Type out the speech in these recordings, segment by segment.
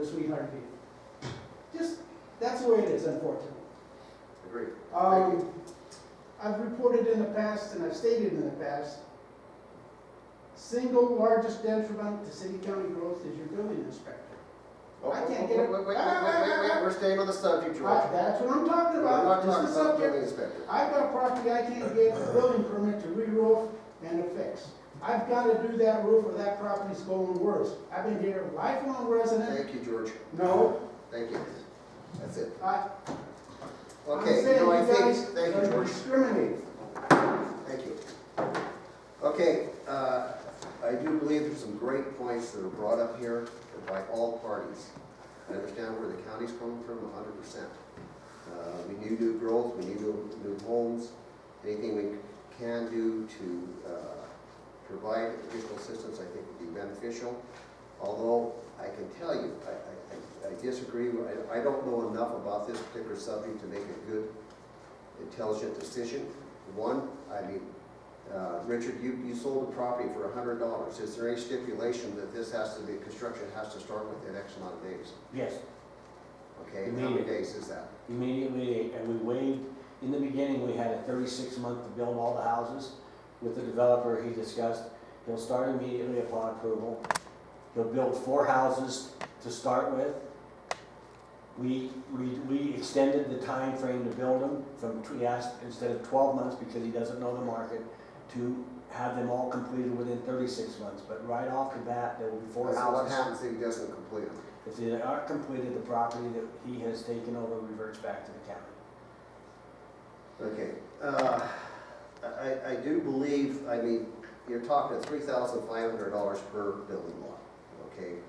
sweetheart deal. Just, that's the way it is, unfortunately. Agreed. Thank you. I've reported in the past, and I've stated in the past, single largest detriment to city-county growth is your building inspector. Oh, I can't get it. wait, we're staying on the subject, George. That's what I'm talking We're not about. talking This is the about building subject. inspector. I've got property I can't get a building permit to re-roof and to fix. I've got to do that roof or that property's going worse. I've been here, lifelong resident. Thank you, George. No, Thank you. That's it. I'm Okay, saying I you think, guys thank you, are George. discriminating. Thank you. Okay, I do believe there's some great points that are brought up here by all parties. I understand where the county's coming from 100%. We need new growth, we need new homes. Anything we can do to provide additional assistance, I think would be beneficial. Although I can tell you, I disagree. I don't know enough about this particular subject to make a good, intelligent decision. One, I mean, Richard, you sold the property for $100. Is there any stipulation that this has to be, construction has to start within X amount of days? Yes, Okay, how many days is that? immediately, and we waived, in the beginning, we had a 36-month to build all the houses. With the developer, he discussed, he'll start immediately upon approval. He'll build 4 houses to start with. We extended the time frame to build them from, we asked, instead of 12 months, because he doesn't know the market, to have them all completed within 36 months. But right off the bat, there will be 4 So houses. what happens if he doesn't complete them? If they aren't completed, the property that he has taken over reverts back to the county. Okay, I do believe, I mean, you're talking $3,500 per building lot, okay?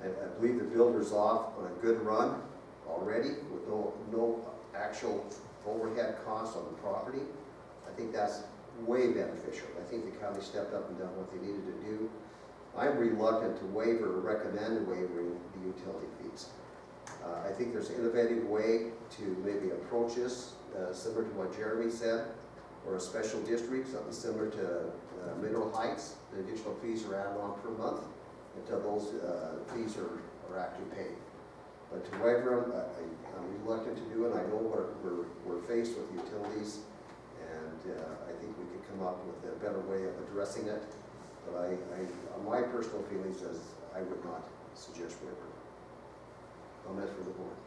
I believe the builder's off on a good run already with no actual overhead costs on the property. I think that's way beneficial. I think the county stepped up and done what they needed to do. I'm reluctant to waive or recommend waiving the utility fees. I think there's an innovative way to maybe approach this, similar to what Jeremy said, or a special district, something similar to Mineral Heights. The additional fees are added on per month until those fees are actually paid. But to waiver them, I'm reluctant to do it. I know we're faced with utilities, and I think we could come up with a better way of addressing it. But my personal feelings is I would not suggest waiver. Comments from the board?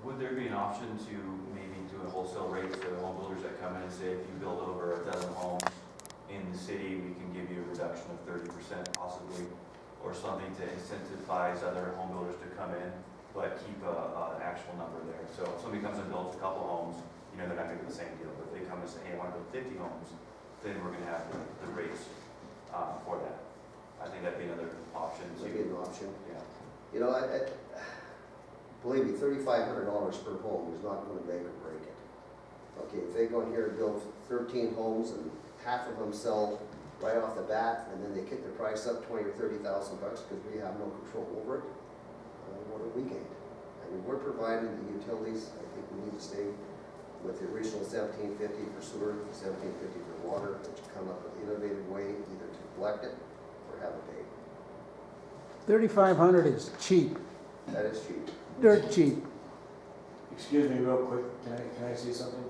Would there be an option to maybe do a wholesale rate for the home builders that come in and say, if you build over a dozen homes in the city, we can give you a reduction of 30% possibly, or something to incentivize other home builders to come in, but keep an actual number there. So if somebody comes and builds a couple homes, you know, they're not going to get the same deal. But if they come and say, hey, I want to build 50 homes, then we're going to have the rates for that. I think that'd be another option. Maybe an option. Yeah. You know, believe me, $3,500 per home is not going to make or break it. Okay, if they go in here and build 13 homes and half of them sell right off the bat, and then they kick the price up $20,000 or $30,000 because we have no control over it, what have we gained? I mean, we're providing the utilities. I think we need to stay with the original $17.50 for sewer, $17.50 for water, but to come up with an innovative way either to collect it or have it paid. $3,500 is cheap, That is cheap. dirt cheap. Excuse me real quick, can I say something?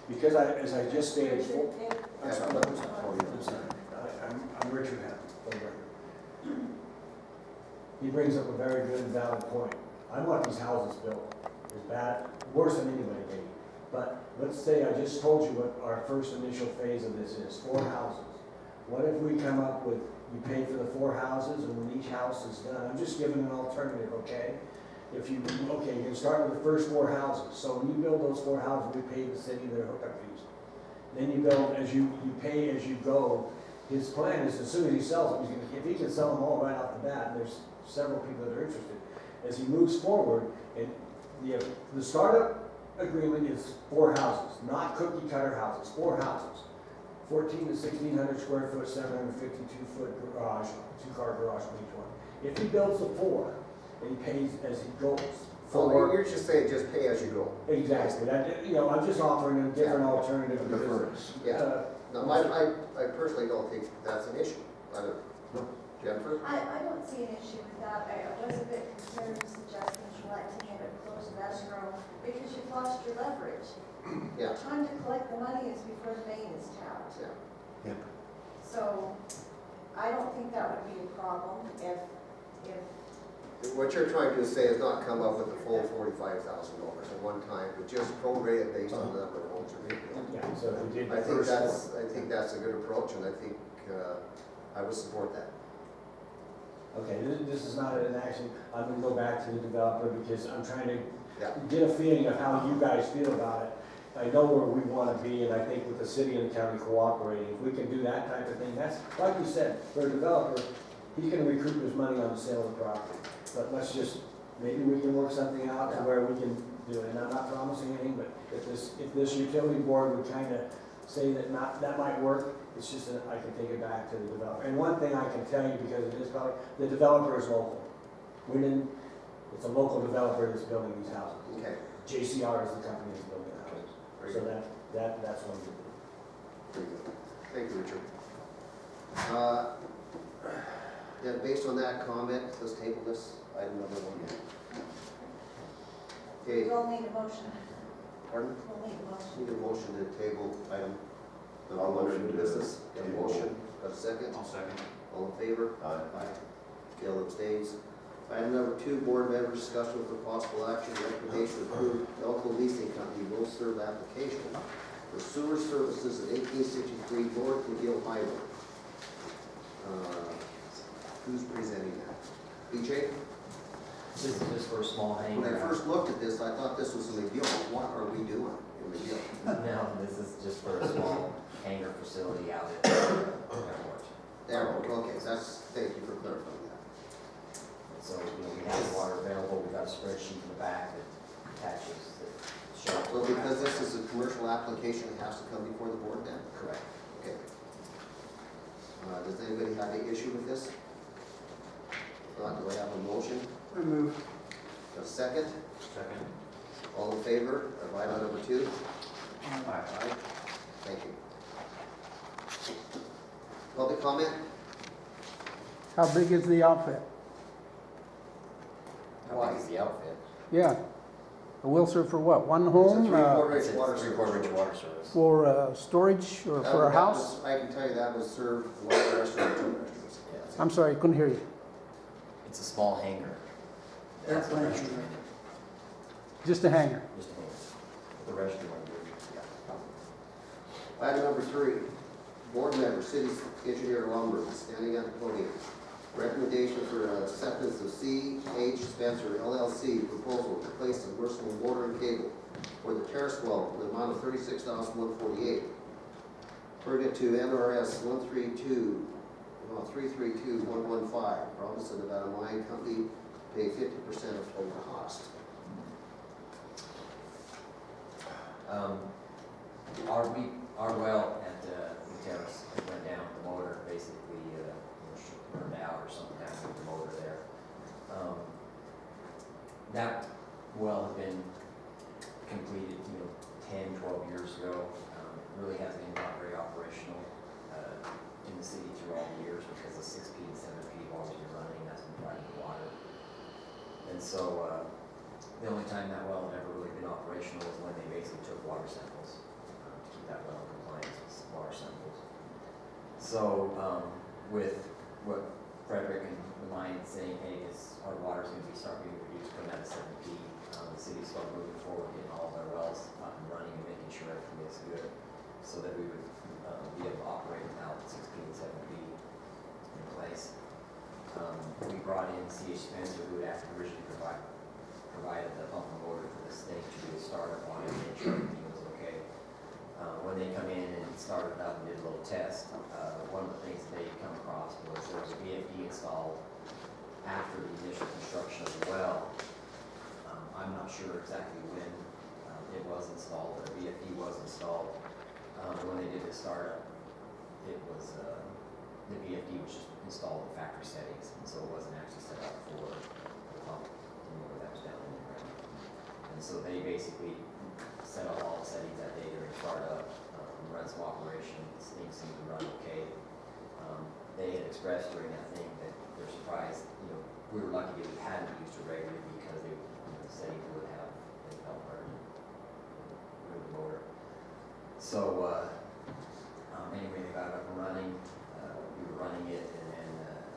Because as I just stated, I'm sorry, I'm Richard Hammond. He brings up a very good and valid point. I want these houses built as bad, worse than anybody maybe. But let's say I just told you what our first initial phase of this is, 4 houses. What if we come up with, you pay for the 4 houses, and when each house is done, I'm just giving an alternative, okay? If you, okay, you can start with the first 4 houses. So when you build those 4 houses, we pay the city their hookup fees. Then you build, you pay as you go. His plan is as soon as he sells them, if he can sell them all right off the bat, and there's several people that are interested, as he moves forward, and the startup agreement is 4 houses, not cookie cutter houses, 4 houses. 14 to 1,600 square foot, 752 foot garage, 2-car garage on each one. If he builds the 4, and he pays as he goes. So you're just saying just pay as you go. Exactly. I'm just offering a different alternative. Yeah. No, I personally don't think that's an issue. I don't. Jennifer? I don't see an issue with that. I was a bit concerned suggesting Gillette to have it close to escrow because you've lost your leverage. Yeah. The time to collect the money is before the main is tapped. Yeah. So I don't think that would be a problem if What you're trying to say is not come up with the full $45,000 at one time, but just prorate it based on the number of homes are being built. Yeah, so if we did I the think first I think that's a good approach, and I think, I would support that. Okay, this is not an action, I'm gonna go back to the developer because I'm trying to Yeah. get a feeling of how you guys feel about it. I know where we wanna be, and I think with the city and the county cooperating, if we can do that type of thing, that's, like you said, for a developer, he's gonna recoup his money on the sale of the property. But let's just, maybe we can work something out to Yeah. where we can do it, and I'm not promising anything, but if this utility board would kinda say that might work, it's just that I can take it back to the developer. And one thing I can tell you, because it is probably, the developer is local. It's a local developer that's building these houses. Okay. JCR is the company that's building the houses. Very So good. that's one good. Very good. Thank you, Richard. Yeah, based on that comment, let's table this item number 1. Okay, we'll need a motion. pardon? We'll need a motion. Need a motion to table item number 1 in new business. Got a table. motion, got a second? I'll second. All in favor? Aye. Gail abstains. Item number 2, board members discussion for possible action, recommendation to approve Elko Leasing Company will serve application for sewer services at 1863 North McGill Highway. Who's presenting that? BJ? This is just for a small When I hangar. first looked at this, I thought this was a McGill. What are we doing in McGill? No, this is just for a small hangar facility out at the airport. There, okay, thank you for clarifying that. So, we have the water available, we've got a spreadsheet in the back that attaches that shows. So because this is a commercial application, it has to come before the board then? Correct. Okay. Does anybody have any issue with this? If not, do I have a motion? I move. A second? Second. All in favor of item number 2? Aye. Thank you. Public comment? How big is the outfit? How big is the outfit? Yeah. A will serve for what? One It's a home? 3/4 It's inch a water three-quarter service. inch water service. For storage or for a That house? was- I can tell you that was served one restaurant, 2 restaurants. Yeah, it's- I'm sorry, I couldn't hear you. It's a small hangar. That's a Airplane restaurant. Just a hangar. Just a hangar. The restaurant. Item number 3, board member, city engineer Lumber, standing at the podium. Recommendation for acceptance of C.H. Spencer LLC proposal to replace submersible motor and cable for the terrace well in the amount of $36,148. Permit to NRS 332.115, Province of Nevada Mine Company, pay 50% of total cost. Our well at the terrace, it went down, the motor basically, burned out or something happened with the motor there. That well had been completed, 10, 12 years ago. Really hasn't been not very operational, in the city through all the years because the 6P and 7P have always been running, that's been providing the water. And so, the only time that well had ever really been operational was when they basically took water samples to keep that well in compliance with water samples. So, with what Frederick and the mine saying, hey, our water's going to start being reduced from that 7P, the city started moving forward, getting all of our wells up and running and making sure everything is good, so that we would be able to operate without 6P and 7P in place. We brought in C.H. Spencer, who had originally provided the pump and motor for this thing to do a startup on it, make sure everything was okay. When they come in and started it up and did a little test, one of the things they come across was there was a VFD installed after the initial construction of the well. I'm not sure exactly when it was installed, but a VFD was installed. When they did the startup, it was, the VFD was just installed in factory settings, and so it wasn't actually set up for the pump anymore that was down in the ground. And so they basically set up all the settings that day during startup, run some operations, things seemed to run okay. they had expressed during that thing that they're surprised, we were lucky that we hadn't used it regularly because they, the city would have, they felt hard to move the motor. So, anyway, they got it up and running, we were running it, and then,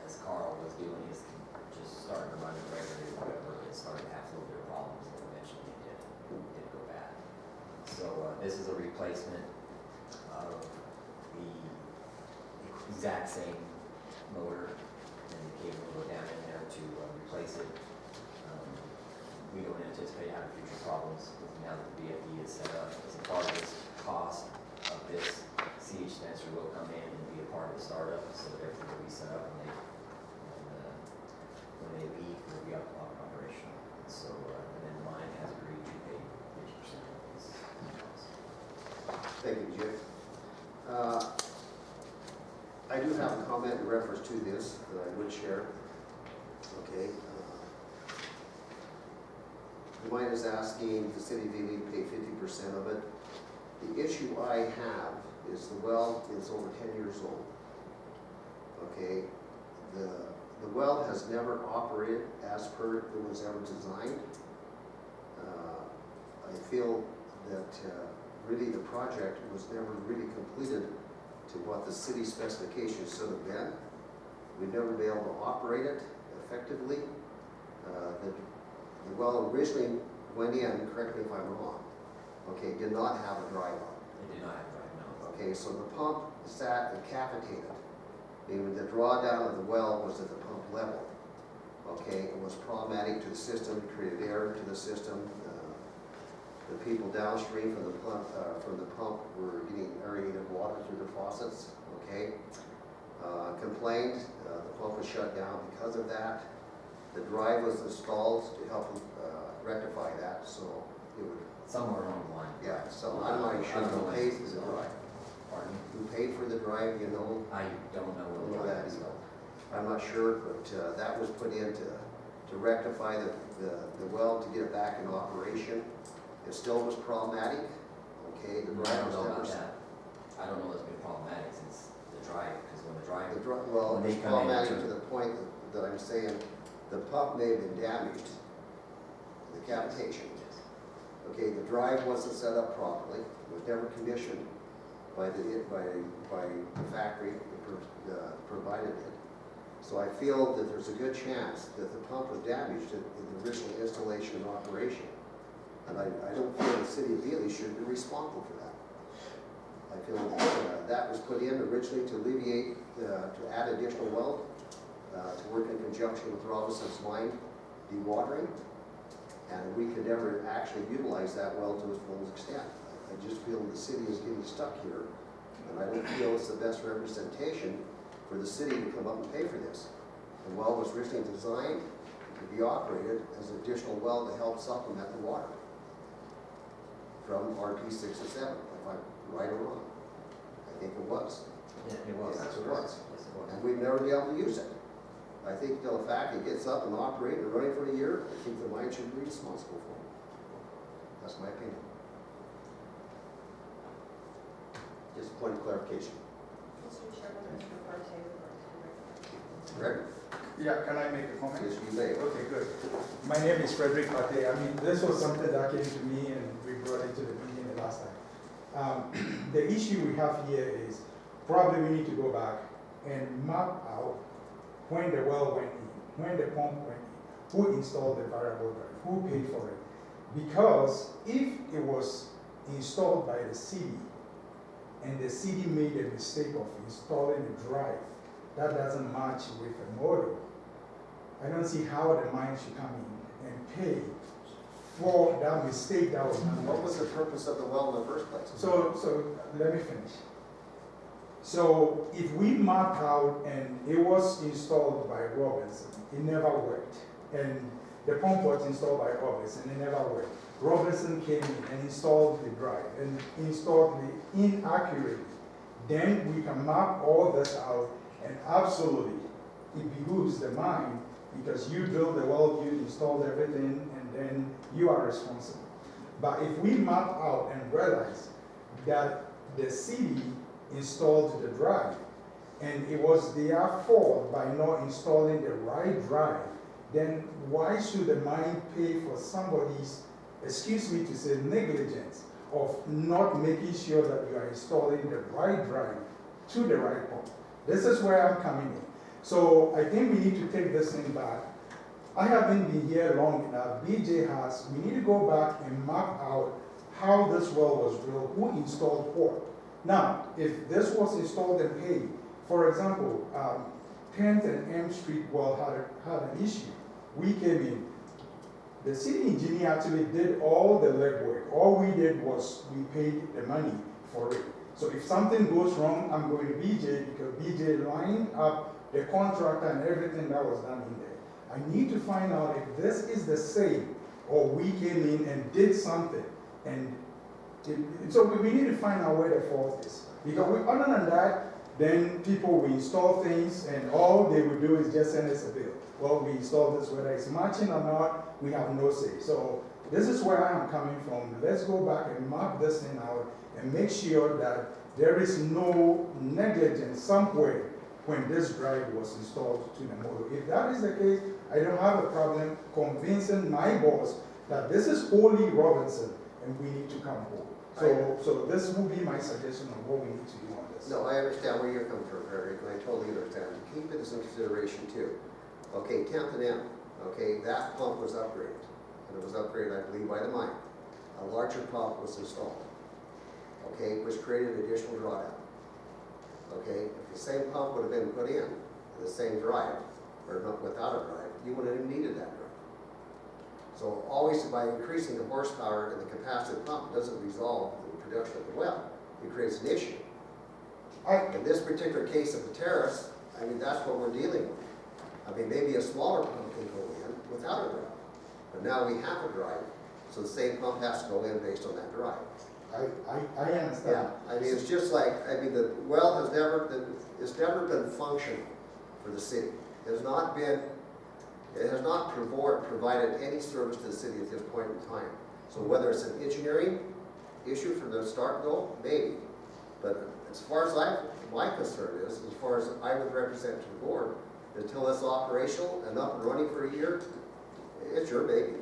as Carl was doing his, just starting to run it regularly, or whatever, it started to have a little bit of problems, and eventually it did go bad. So, this is a replacement of the exact same motor, and the cable will go down in there to replace it. We don't anticipate having future problems now that the VFD is set up. As a part of this cost of this, CH Spencer will come in and be a part of the startup, so that everything will be set up and when they leave, it'll be up operational. So, and then mine has agreed to pay 50% of this cost. Thank you, Jim. I do have a comment in reference to this that I would share. Okay. Mine is asking the city of Ely to pay 50% of it. The issue I have is the well is over 10 years old. Okay. The well has never operated as per it was ever designed. I feel that really the project was never really completed to what the city specifications should have been. We'd never be able to operate it effectively. The well originally went in, correct me if I'm wrong, okay, did not have a drive on. It did not have right now. Okay, so the pump sat and cavitated, meaning the drawdown of the well was at the pump level. Okay, it was problematic to the system, created error to the system. The people downstream from the pump were getting aerated water through the faucets. Okay, complained. The pump was shut down because of that. The drive was installed to help rectify that, so it would. Somewhere along the line. Yeah, so I'm not sure who paid for the drive. Pardon? Who paid for the drive, you know? I don't know I what don't know the that drive is. either. I'm not sure, but that was put in to rectify the well, to get it back in operation. It still was problematic, okay? The I drive don't was know never. about that. I don't know if it's been problematic since the drive, because when the drive, Well, when it's they come in problematic to- to the point that I'm saying, the pump may have been damaged, the cavitation. Okay, the drive wasn't set up properly, it was never conditioned by the factory that provided it. So I feel that there's a good chance that the pump was damaged in the original installation and operation. And I don't feel the city of Ely should be responsible for that. I feel that that was put in originally to alleviate, to add additional well, to work in conjunction with Robinson's line dewatering. And we could never actually utilize that well to its full extent. I just feel the city is getting stuck here, and I don't feel it's the best representation for the city to come up and pay for this. The well was originally designed to be operated as an additional well to help supplement the water from RP 6 and 7, if I'm right or wrong. I think it was. yeah, it was. Yes, it was. Yes, it was. And we'd never be able to use it. I think till the fact it gets up and operated and running for a year, I think the mine should be responsible for it. That's my opinion. Just a point of clarification. Mr. Chairman, I prefer table. Greg? Yeah, can I make a comment? Yes, you may. Okay, good. My name is Frederick Mate. I mean, this was something that came to me and we brought it to the meeting the last time. The issue we have here is probably we need to go back and map out when the well went in, when the pump went in, who installed the variable drive, who paid for it. Because if it was installed by the city and the city made a mistake of installing a drive, that doesn't match with the model. I don't see how the mine should come in and pay for that mistake that was done. What was the purpose of the well in the first place? So let me finish. So if we map out and it was installed by Robinson, it never worked. And the pump was installed by Robinson, it never worked. Robinson came in and installed the drive and installed it inaccurately. Then we can map all this out and absolutely it behooves the mine because you drilled the well, you installed everything, and then you are responsible. But if we map out and realize that the city installed the drive and it was their fault by not installing the right drive, then why should the mine pay for somebody's, excuse me to say, negligence of not making sure that you are installing the right drive to the right pump? This is where I'm coming in. So I think we need to take this thing back. I haven't been here long enough, BJ has, we need to go back and map out how this well was drilled, who installed what. Now, if this was installed and paid, for example, 10th and M Street well had an issue. We came in, the city engineer actually did all the legwork. All we did was we paid the money for it. So if something goes wrong, I'm going to BJ because BJ lined up the contractor and everything that was done in there. I need to find out if this is the same or we came in and did something. And so we need to find out where the fault is. Because other than that, then people will install things and all they will do is just send us a bill. Well, we installed this, whether it's matching or not, we have no say. So this is where I am coming from. Let's go back and map this thing out and make sure that there is no negligence somewhere when this drive was installed to the motor. If that is the case, I don't have a problem convincing my boss that this is Ole Robinson and we need to come home. So this will be my suggestion on what we need to do on this. No, I understand where you're coming from, Frederick, and I totally understand. Keep this in consideration too. Okay, 10th and M, okay, that pump was upgraded. And it was upgraded, I believe, by the mine. A larger pump was installed, okay, which created additional drawdown. Okay, if the same pump would have been put in the same drive, or not without a drive, you wouldn't have needed that drive. So always by increasing the horsepower and the capacity of the pump doesn't resolve the production of the well. It creates an issue. In this particular case of the terrace, I mean, that's what we're dealing with. I mean, maybe a smaller pump can go in without a drive. But now we have a drive, so the same pump has to go in based on that drive. I understand. Yeah, I mean, it's just like, I mean, the well has never been functional for the city. It has not provided any service to the city at this point in time. So whether it's an engineering issue from the start go, maybe. But as far as my concern is, as far as I would represent to the board, until it's operational and up and running for a year, it's your baby.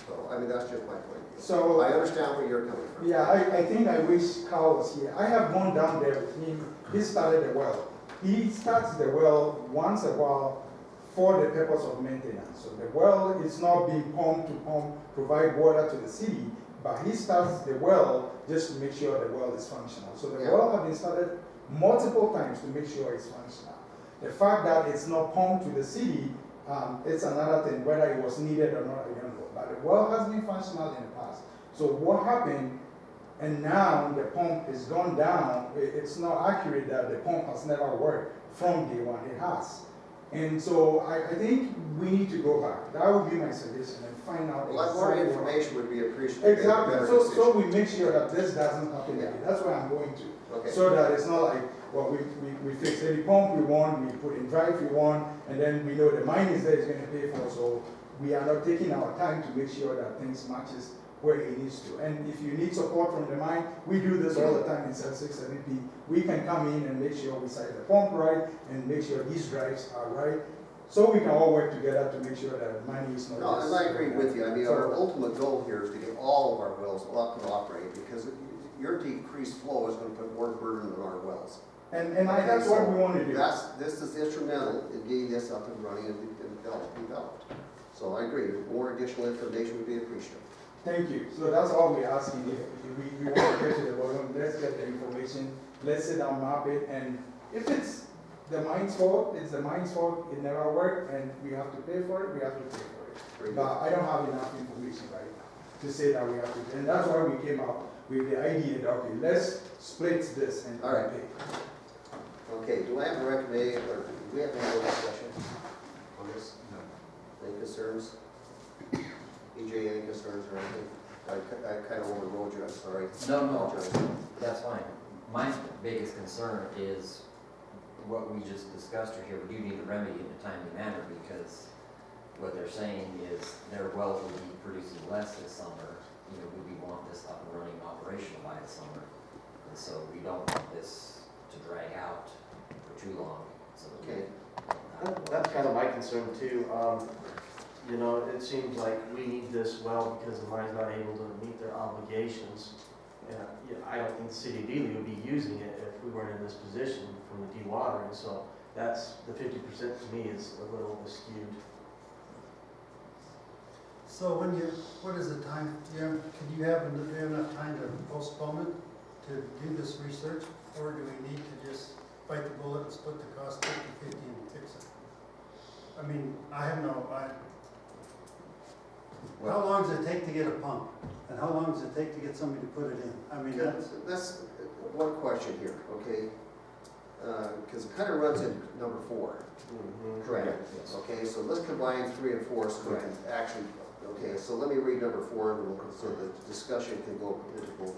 So, I mean, that's just my point of view. So I understand where you're coming from. yeah, I think I wish Carl was here. I have gone down there with him. He started the well. He starts the well once a while for the purpose of maintenance. So the well is not being pumped to provide water to the city, but he starts the well just to make sure the well is functional. So the well has been started multiple times to make sure it's functional. The fact that it's not pumped to the city, it's another thing, whether it was needed or not, I don't know. But the well has been functional in the past. So what happened, and now the pump is gone down, it's not accurate that the pump has never worked from day one, it has. And so I think we need to go back. That would be my suggestion and find out. Well, more information would be appreciated. Exactly, so we make sure that this doesn't happen again. That's where I'm going to. Okay. So that it's not like, well, we fix any pump we want, we put in drive we want, and then we know the mine is there, it's going to pay for, so we are not taking our time to make sure that things matches where it needs to. And if you need support from the mine, we do this all the time in Cell 6 70P. We can come in and make sure we size the pump right and make sure these drives are right. So we can all work together to make sure that the money is not. No, and I agree with you. I mean, our ultimate goal here is to get all of our wells up and operating, because your decreased flow is going to put more burden on our wells. And that's what we want to do. This is instrumental in getting this up and running and developed. So I agree, more additional information would be appreciated. Thank you. So that's all we're asking. If we want to get to the bottom, let's get the information, let's sit down, map it, and if it's the mine's fault, it's the mine's fault, it never worked, and we have to pay for it, we have to pay for it. But I don't have enough information right now to say that we have to, and that's why we came up with the idea that, okay, let's split this and all right. pay. Okay, do I have a recommendation, or do we have any other discussion on this? No. Any concerns? EJ, any concerns or anything? I kind of overrode you, I'm sorry. No, that's fine. My biggest concern is what we just discussed here. We do need to remedy in a timely manner, because what they're saying is their wells will be producing less this summer. You know, we want this up and running operational by the summer. And so we don't want this to drag out for too long, so. Okay. That's kind of my concern too. You know, it seems like we need this well because the mine's not able to meet their obligations. And, you know, I don't think the city of Ely would be using it if we weren't in this position from the dewatering. So that's, the 50% to me is a little skewed. So when you, what is the time, could you have enough time to postpone it, to do this research? Or do we need to just bite the bullet and split the cost 50-50 and fix it? I mean, I have no, how long does it take to get a pump? And how long does it take to get somebody to put it in? I mean, That's one question here, okay? Because it kind of runs in number 4. Correct, yes. Okay, so let's combine 3 and 4 so we can actually, okay, so let me read number 4 and so the discussion can go into both.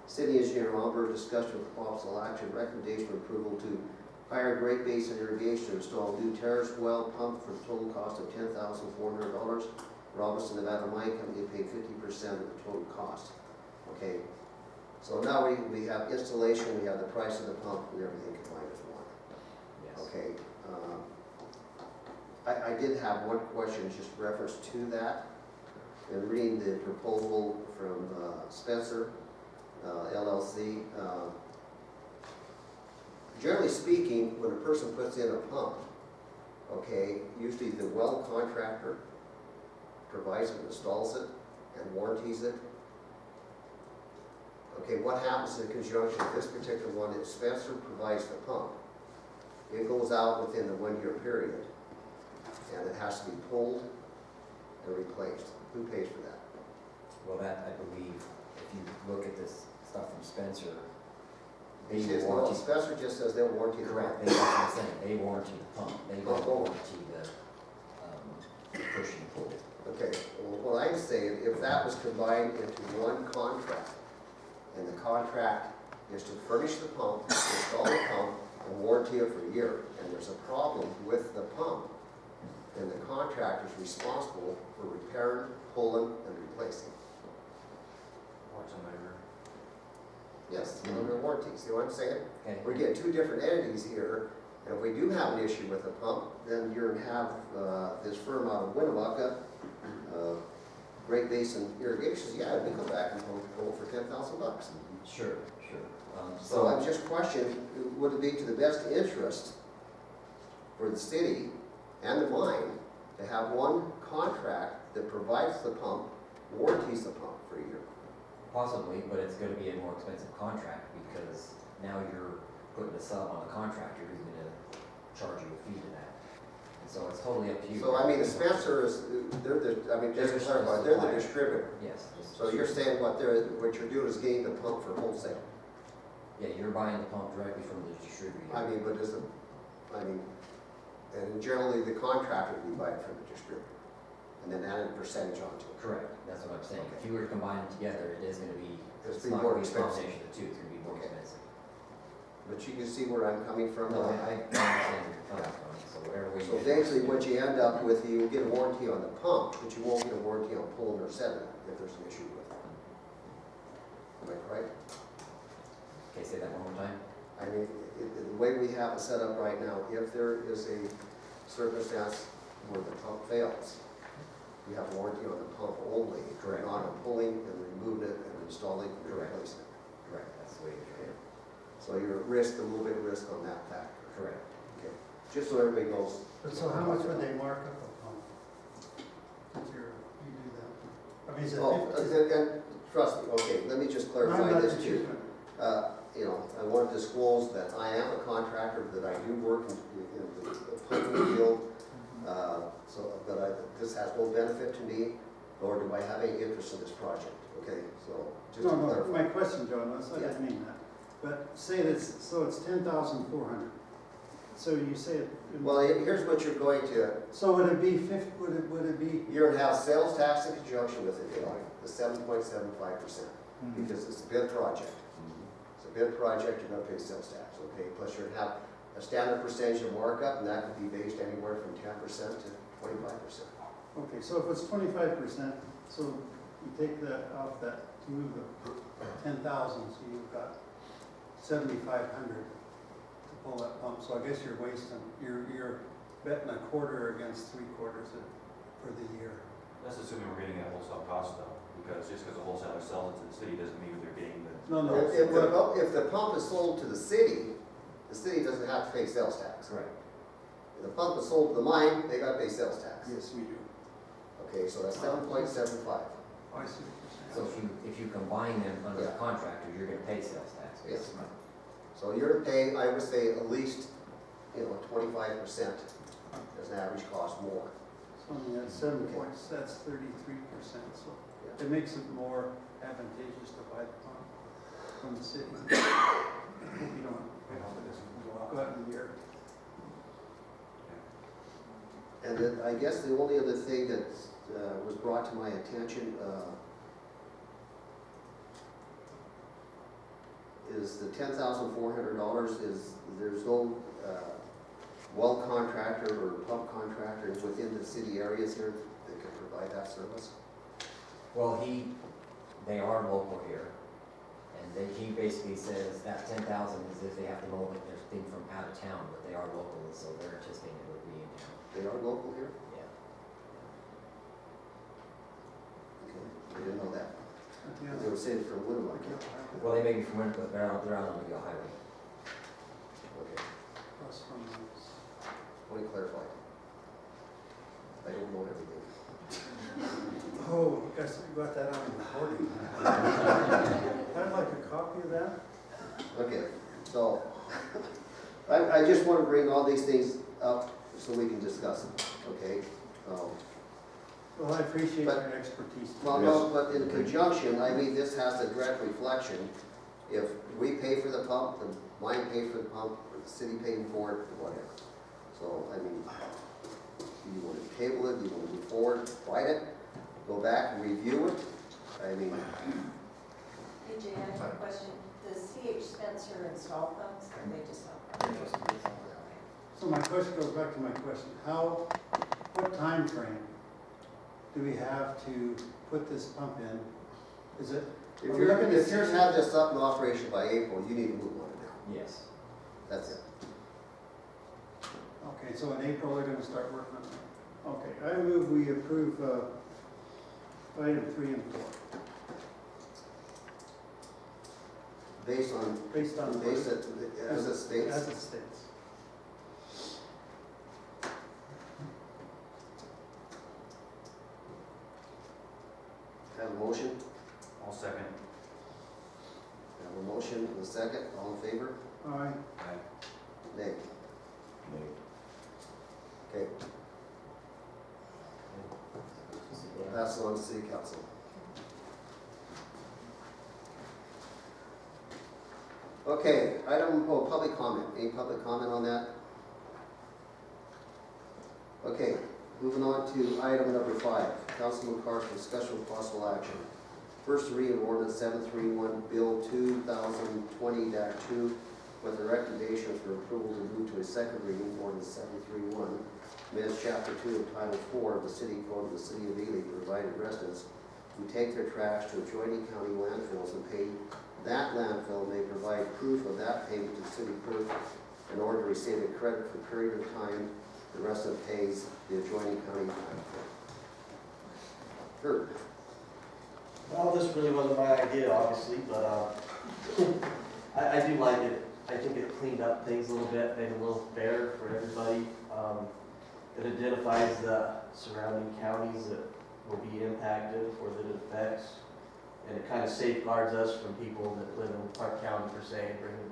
City Engineer Alberta discussion with possible action, recommendation of approval to hire Great Basin Irrigation to install new terrace well pump for a total cost of $10,400. Robinson Nevada Mine Company paid 50% of the total cost. Okay, so now we have installation, we have the price of the pump and everything combined as one. Yes. Okay, I did have one question just reference to that. In reading the proposal from Spencer LLC, generally speaking, when a person puts in a pump, okay, usually the well contractor provides and installs it and warranties it. Okay, what happens in conjunction with this particular one is Spencer provides the pump. It goes out within the 1-year period and it has to be pulled and replaced. Who pays for that? Well, that, I believe, if you look at this stuff from Spencer, they He says, warranty. well, Spencer just says they'll warranty the Correct, pump. that's what I'm saying, they warranty the pump, they don't Oh. warranty the push and pull. Okay, well, what I'm saying, if that was combined into one contract, and the contract is to furnish the pump, install the pump, and warranty it for a year, and there's a problem with the pump, then the contractor is responsible for repairing, pulling, and replacing. Watch them over. Yes, under warranty, see what I'm saying? Okay, We're getting 2 different entities here, and if we do have an issue with the pump, then you're gonna have this firm out of Winnemucca, Great Basin Irrigation, yeah, we come back and pull for $10,000. sure. So I'm just questioning, would it be to the best interest for the city and the mine to have one contract that provides the pump, warranties the pump for a year? Possibly, but it's gonna be a more expensive contract because now you're putting a sub on the contractor who's gonna charge you a fee to that. And so it's totally up to you. So I mean, the Spencer is, they're the, I mean, just to clarify, they're the distributor. Yes. So you're saying what you're doing is getting the pump for wholesale? Yeah, you're buying the pump directly from the distributor. I mean, but is it, I mean, and generally the contractor would be buying from the distributor, and then add a percentage onto it. Correct, that's what I'm saying. If you were to combine them together, it is gonna be, It's it's be not more gonna be a expensive. combination of the two, it's gonna be more Okay. expensive. But you can see where I'm coming from. No, I understand where you're coming from, so whatever way you. So basically, what you end up with, you get a warranty on the pump, but you won't get a warranty on pulling or setting it if there's an issue with it. Am I correct? Okay, say that one more time. I mean, the way we have it set up right now, if there is a circumstance where the pump fails, you have warranty on the pump only, Correct. not on pulling and removing it and installing and Correct. replacing it. Correct, that's the way it is. So you're at risk, a little bit of risk on that factor. Correct. Okay, just so everybody knows. but so how much would they mark up a pump? If you do that? I mean, is it Oh, 50? and trust me, okay, let me just I'm clarify not this the too. cheaper. You know, I want to disclose that I am a contractor, that I do work in the pumping field. This has no benefit to me, nor do I have any interest in this project, okay? So, just to No, clarify. my question, John, I didn't mean that. But say this, so it's 10,400. So you say it. Well, here's what you're going to, So would it be would it be? you're going to have sales tax in conjunction with it, the 7.75%, because it's a bid project. It's a bid project, you're going to pay sales tax, okay? Plus you're going to have a standard percentage of markup, and that could be based anywhere from 10% to 25%. Okay, so if it's 25%, so you take that off that to move the 10,000, so you've got 7,500 to pull that pump, so I guess you're wasting, you're betting a quarter against 3/4 for the year. That's assuming we're getting at wholesale cost though, because just because a wholesaler sells it to the city doesn't mean they're getting the. No, no. If the pump is sold to the city doesn't have to pay sales tax. Right. If the pump is sold to the mine, they gotta pay sales tax. Yes, we do. Okay, so that's 7.75. I see what So you're saying. if you combine them under the Yeah. contractor, you're gonna pay sales tax. Yes. So you're to pay, I would say, at least, 25% as an average cost more. So I mean, that's 7 points, that's 33%, so Yeah. it makes it more advantageous to buy the pump from the city. You don't, go out in the year. And then I guess the only other thing that was brought to my attention is the $10,400 is, there's no well contractor or pump contractor within the city areas here that can provide that service. Well, they are local here, and he basically says that 10,000 is if they have to mow their thing from out of town, but they are local, so they're anticipating it would be in town. They are local here? Yeah. Okay, I didn't know that. Yeah. They were saying from Winnemucca. Well, they may be from Winter, but they're out on the highway. Okay, Plus from those. let me clarify. I don't know everything. Oh, you guys got that on recording. I'd like a copy of that. Okay, so, I just want to bring all these things up so we can discuss them, okay? Well, I appreciate But- your expertise. Well, no, but in conjunction, I mean, this has a direct reflection. If we pay for the pump, the mine pay for the pump, or the city paying for it, or whatever. So, I mean, do you want to table it, do you want to move forward, fight it, go back and review it? I mean, Hey Jay, I have a question. Does CH Spencer install pumps or they just help? So my question goes back to my question. What time frame do we have to put this pump in? Is it, if Are we you're, looking if at you 60? have this up in operation by April, you need to move on it now. Yes. That's it. okay, so in April, they're gonna start working on it. Okay, I move we approve, item 3 and 4, Based on, based on. based it, as it states. As it states. Have a motion? I'll second. Have a motion and a second, all in favor? Aye. Nay. Okay. We'll pass it on to city council. Okay, public comment. Any public comment on that? Okay, moving on to item number 5. Councilman Carson, discussion with possible action. First reading of ordinance 731, Bill 2020-2, with the recommendation for approval to move to a second reading, ordinance 731, amends Chapter 2 of Title 4 of the City Code of the City of Ely, provided residents who take their trash to adjoining county landfills and pay that landfill may provide proof of that payment to city clerk in order to receive a credit for a period of time the resident pays the adjoining county landfill. Kurt? Well, this really wasn't my idea, obviously, but I do like it. I think it cleaned up things a little bit, made it a little fair for everybody. It identifies the surrounding counties that will be impacted or that it affects. And it kind of safeguards us from people that live in Park County per se and bring a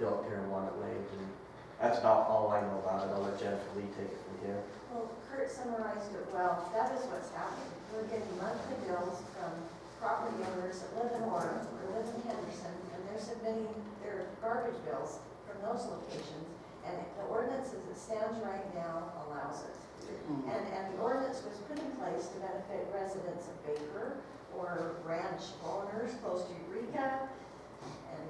bill up here and want it waived. And that's about all I know about it. I'll let Jennifer Lee take it from here. Well, Kurt summarized it well. That is what's happening. We're getting monthly bills from property owners that live in Orem or live in Henderson, and they're submitting their garbage bills from those locations. And the ordinance as it stands right now allows it. And the ordinance was put in place to benefit residents of Baker or ranch owners close to Eureka. And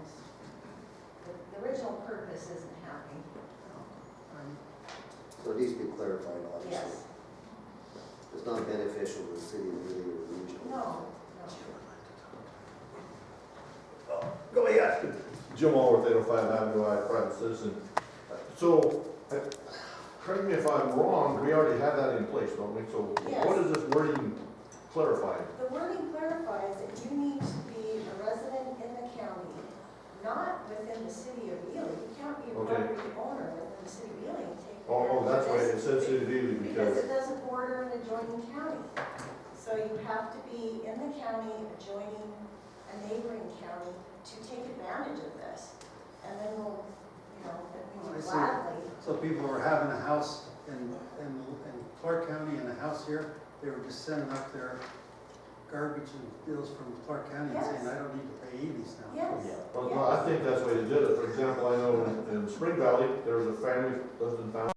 the original purpose isn't happening. So it needs to be clarified, obviously. Yes. It's not beneficial to the city of Ely or the region. No, no. Go ahead. Jim Allworth, 805 Avenue I, private citizen. So, correct me if I'm wrong, we already have that in place, don't we? So Yes. what is this wording clarifying? The wording clarifies that you need to be a resident in the county, not within the city of Ely. You can't be a Okay. property owner within the city of Ely and take Oh, that's why advantage it of says this, City of Ely, because because, it doesn't border an adjoining county. So you have to be in the county adjoining a neighboring county to take advantage of this. And then we'll, then we I will see. gladly. So people were having a house in Clark County and a house here, they were just sending up their garbage and bills from Clark County and saying, Yes. I don't need to pay Ely's now. Yes. well, no, I think that's the way they did it. For example, I know in Spring Valley, there was a family, lived in town,